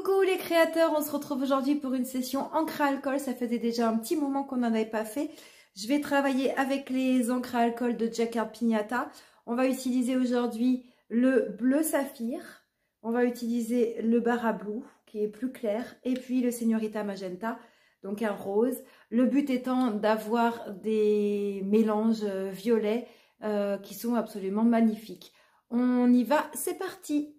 Coucou les créateurs, on se retrouve aujourd'hui pour une session encre à alcool. Ça faisait déjà un petit moment qu'on n'en avait pas fait. Je vais travailler avec les encres à alcool de Jacquard Pignata. On va utiliser aujourd'hui le bleu saphir. On va utiliser le Barra Blue qui est plus clair. Et puis le Señorita Magenta, donc un rose. Le but étant d'avoir des mélanges violets qui sont absolument magnifiques. On y va, c'est parti!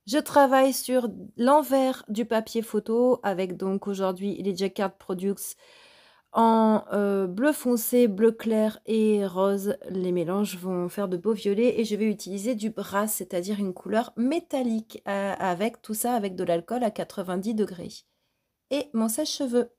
Je travaille sur l'envers du papier photo avec donc aujourd'hui les Jacquard Products en bleu foncé, bleu clair et rose. Les mélanges vont faire de beaux violets et je vais utiliser du brass, c'est-à-dire une couleur métallique avec tout ça avec de l'alcool à 90 degrés. Et mon sèche-cheveux.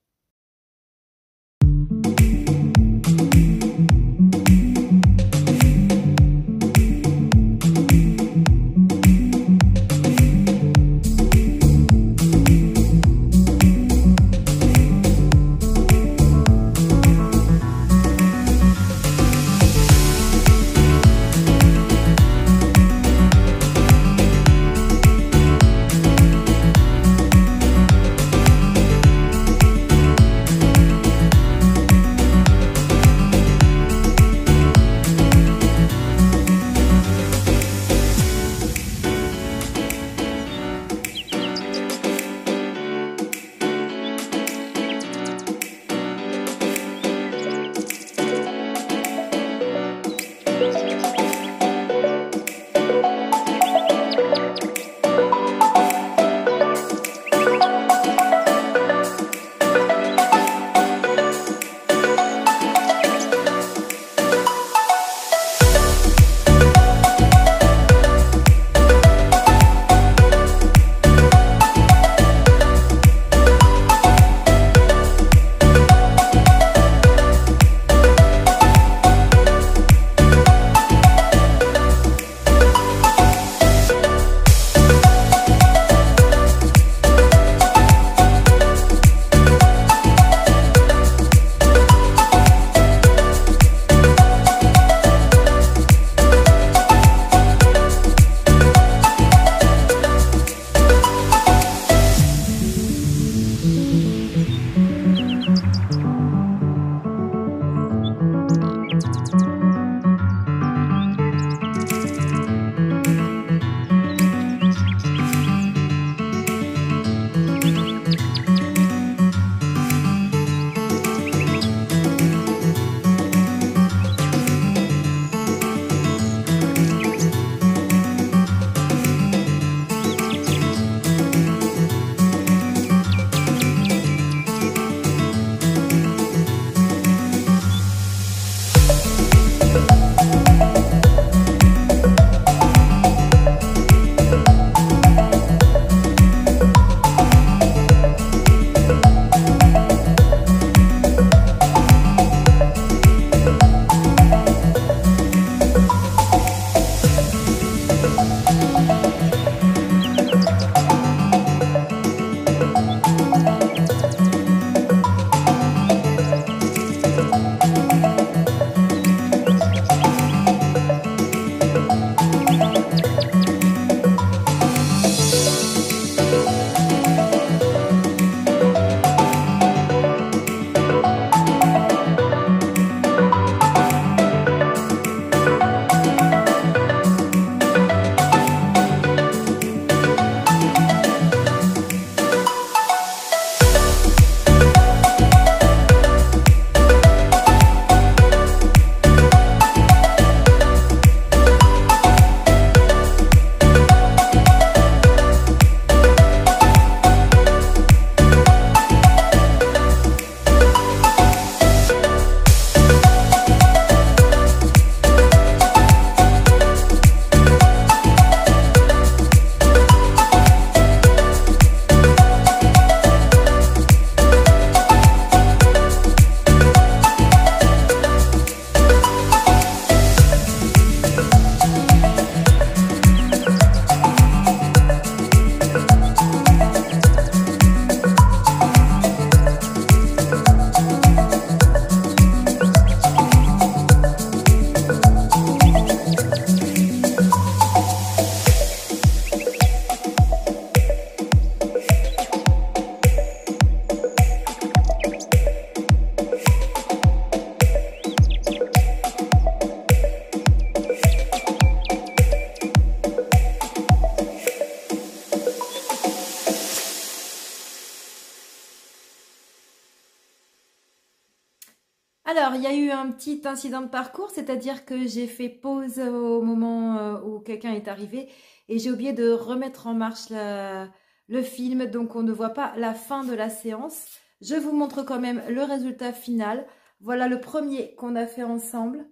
Alors, il y a eu un petit incident de parcours, c'est-à-dire que j'ai fait pause au moment où quelqu'un est arrivé et j'ai oublié de remettre en marche le film, donc on ne voit pas la fin de la séance. Je vous montre quand même le résultat final. Voilà le premier qu'on a fait ensemble.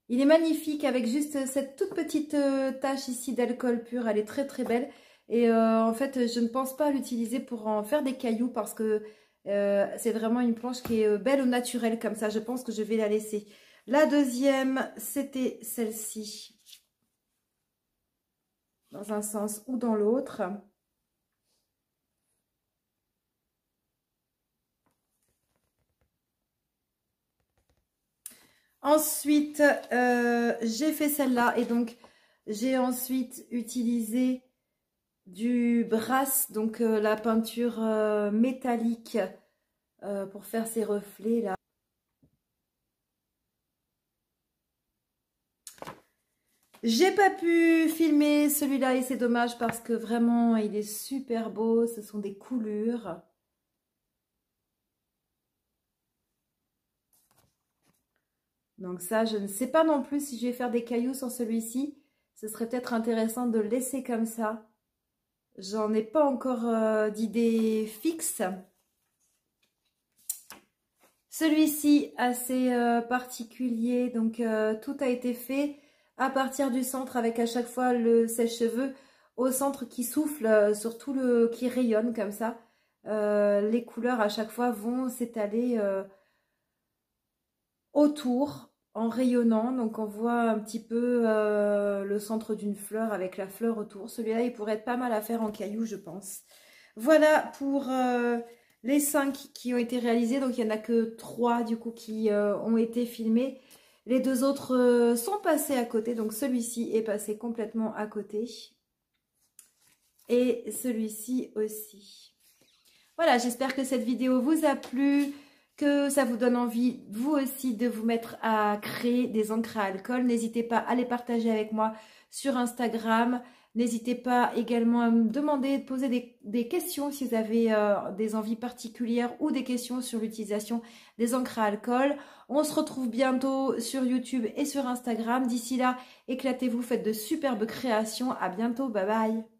Il est magnifique avec juste cette toute petite tache ici d'alcool pur, elle est très très belle. Et en fait, je ne pense pas l'utiliser pour en faire des cailloux parce que c'est vraiment une planche qui est belle au naturel comme ça. Je pense que je vais la laisser. La deuxième, c'était celle-ci. Dans un sens ou dans l'autre. Ensuite, j'ai fait celle-là et donc j'ai ensuite utilisé du brass, donc la peinture métallique pour faire ces reflets là. J'ai pas pu filmer celui-là et c'est dommage parce que vraiment il est super beau, ce sont des coulures. Donc ça, je ne sais pas non plus si je vais faire des cailloux sur celui-ci. Ce serait peut-être intéressant de le laisser comme ça. J'en ai pas encore d'idée fixe. Celui-ci, assez particulier, donc tout a été fait à partir du centre avec à chaque fois le sèche-cheveux au centre qui souffle, sur tout le qui rayonne comme ça. Les couleurs à chaque fois vont s'étaler autour en rayonnant, donc on voit un petit peu le centre d'une fleur avec la fleur autour. Celui-là, il pourrait être pas mal à faire en cailloux, je pense. Voilà pour les 5 qui ont été réalisés. Donc, il n'y en a que 3 du coup qui ont été filmés. Les 2 autres sont passés à côté. Donc, celui-ci est passé complètement à côté. Et celui-ci aussi. Voilà, j'espère que cette vidéo vous a plu, que ça vous donne envie, vous aussi, de vous mettre à créer des encres à alcool. N'hésitez pas à les partager avec moi sur Instagram. N'hésitez pas également à me demander, de poser des questions si vous avez des envies particulières ou des questions sur l'utilisation des encres à alcool. On se retrouve bientôt sur YouTube et sur Instagram. D'ici là, éclatez-vous, faites de superbes créations. À bientôt, bye bye.